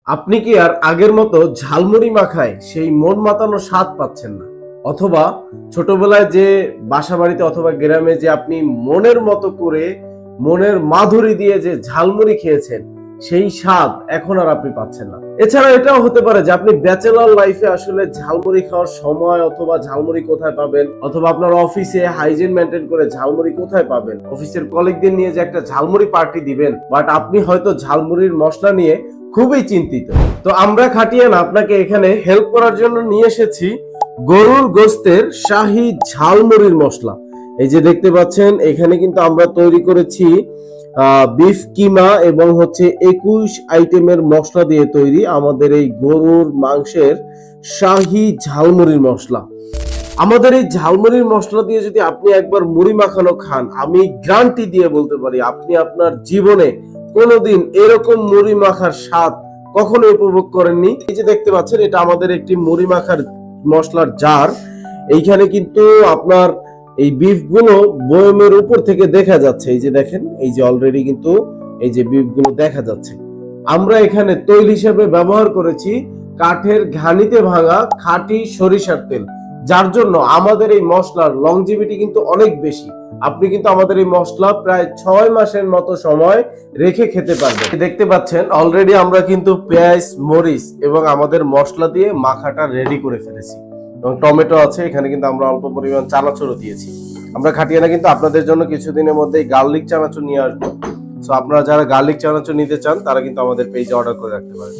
আপনি কি আর আগের মতো ঝালমুড়ি মাখায় সেই মন মাতানো স্বাদ পাচ্ছেন না? অথবা ছোটবেলায় যে বাসাবাড়িতে অথবা গ্রামে যে আপনি মনের মতো করে মনের মাধুরী দিয়ে যে ঝালমুড়ি খেয়েছেন সেই স্বাদ এখন আর আপনি পাচ্ছেন না। এছাড়া এটাও হতে পারে যে আপনি ব্যাচেলর লাইফে আসলে ঝালমুড়ি খাওয়ার সময় অথবা ঝালমুড়ি কোথায় পাবেন, অথবা আপনার অফিসে হাইজিন মেনটেন করে ঝালমুড়ি কোথায় পাবেন, অফিসের কলিগদের নিয়ে যে একটা ঝালমুড়ি পার্টি দিবেন, বাট আপনি হয়তো ঝালমুড়ির মশলা নিয়ে খুবই চিন্তিত। তো আমরা খাটিয়ে না আপনাকে এখানে হেল্প করার জন্য নিয়ে এসেছি গরুর গোস্তের শাহী ঝালমুড়ির মশলা। এই যে দেখতে পাচ্ছেন এখানে কিন্তু আমরা তৈরি করেছি বিফ কিমা এবং হচ্ছে 21 আইটেমের মশলা দিয়ে তৈরি আমাদের এই গরুর মাংসের শাহী ঝালমুড়ির মশলা। আমাদের এই ঝালমুড়ির মশলা দিয়ে যদি আপনি একবার মুড়ি মাখানো খান, আমি গ্যারান্টি দিয়ে বলতে পারি আপনি আপনার জীবনে কোনোদিন এরকম মুড়ি মাখার স্বাদ কখনো উপভোগ করেননি। এই যে দেখতে পাচ্ছেন এটা আমাদের একটি মুড়ি মাখার মশলার জার। এইখানে কিন্তু আপনার এই বিফ গুলো বয়মের উপর থেকে দেখা যাচ্ছে। এই যে দেখেন, এই যে অলরেডি কিন্তু এই যে বিফ গুলো দেখা যাচ্ছে। আমরা এখানে তৈল হিসেবে ব্যবহার করেছি কাঠের ঘানিতে ভাঙা খাঁটি সরিষার তেল, যার জন্য আমাদের এই মশলার লংজিভিটি কিন্তু অনেক বেশি। আপনি কিন্তু আমাদের এই মশলা প্রায় 6 মাসের মতো সময় রেখে খেতে পারবেন। দেখতে পাচ্ছেন অলরেডি আমরা কিন্তু পেঁয়াজ, মরিচ এবং আমাদের মশলা দিয়ে মাখাটা রেডি করে ফেলেছি এবং টমেটো আছে। এখানে কিন্তু আমরা অল্প পরিমাণ চানাচুরও দিয়েছি। আমরা খাটিয়ানা কিন্তু আপনাদের জন্য কিছুদিনের মধ্যেই গার্লিক চানাচুর নিয়ে আসবো। সো আপনারা যারা গার্লিক চানাচুর নিতে চান তারা কিন্তু আমাদের পেজে অর্ডার করে রাখতে পারেন।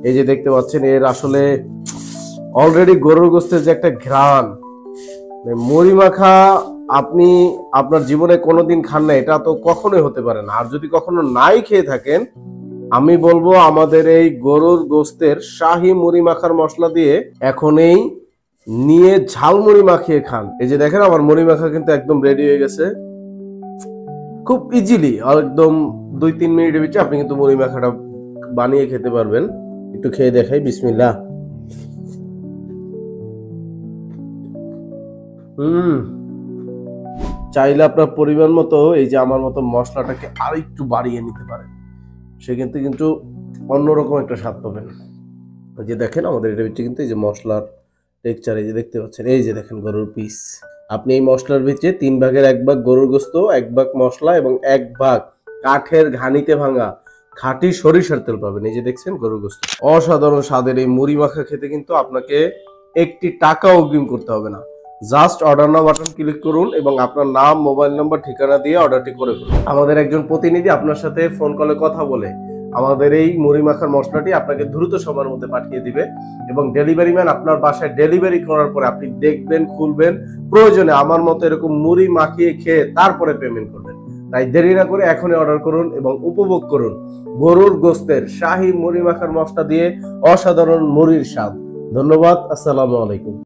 এই যে দেখতে পাচ্ছেন এর আসলে অলরেডি গরুর গোস্তের যে একটা ঘ্রাণ, মুড়ি মাখা আপনি আপনার জীবনে কোনোদিন খান না এটা তো কখনোই হতে পারে না। আর যদি কখনো নাই খেয়ে থাকেন, আমি বলবো আমাদের এই গরুর গোস্তের শাহী মুড়ি মাখার মশলা দিয়ে এখনই নিয়ে ঝালমুড়ি মাখিয়ে খান। এই যে দেখেন আমার মুড়ি মাখা কিন্তু একদম রেডি হয়ে গেছে। খুব ইজিলি একদম 2-3 মিনিটের ভিতরে আপনি কিন্তু মুড়ি মাখাটা বানিয়ে খেতে পারবেন। একটু খেয়ে দেখাই, বিসমিল্লাহ। চাইলে আপনার পরিমাণ মতো এই যে আমার মতো মশলাটাকে আর একটু বাড়িয়ে নিতে পারেন, সে কিন্তু অন্যরকম একটা স্বাদ পাবেন। এই যে দেখেন আমাদের এটা ভিতরে কিন্তু এই যে মশলার টেক্সচার, এই যে দেখতে পাচ্ছেন, এই যে দেখেন গরুর পিস। আপনি এই মশলার ভিতরে 3 ভাগের 1 ভাগ গরুর গোস্ত, 1 ভাগ মশলা এবং 1 ভাগ কাঠের ঘানিতে ভাঙা খাঁটি সরিষার তেল পাবেন। এই যে দেখছেন গরুর গোস্ত। অসাধারণ স্বাদের এই মুড়ি মাখা খেতে কিন্তু আপনাকে 1 টাকা অগ্রিম করতে হবে না। জাস্ট অর্ডার নাও বাটন ক্লিক করুন এবং আপনার নাম, মোবাইল নাম্বার, ঠিকানা দিয়ে অর্ডারটি করে ফেলুন। আমাদের একজন প্রতিনিধি আপনার সাথে ফোন কলে কথা বলে আমাদের এই মুড়ি মাখার মশলাটি আপনাকে দ্রুত সময়ের মধ্যে পাঠিয়ে দিবে এবং ডেলিভারি ম্যান আপনার বাসায় ডেলিভারি করার পরে আপনি দেখবেন, খুলবেন, প্রয়োজনে আমার মতো এরকম মুড়ি মাখিয়ে খেয়ে তারপরে পেমেন্ট করবেন। তাই দেরি না করে এখনই অর্ডার করুন এবং উপভোগ করুন গরুর গোস্তের শাহী মুড়ি মাখার মশলা দিয়ে অসাধারণ মুড়ির স্বাদ। ধন্যবাদ। আসসালামু আলাইকুম।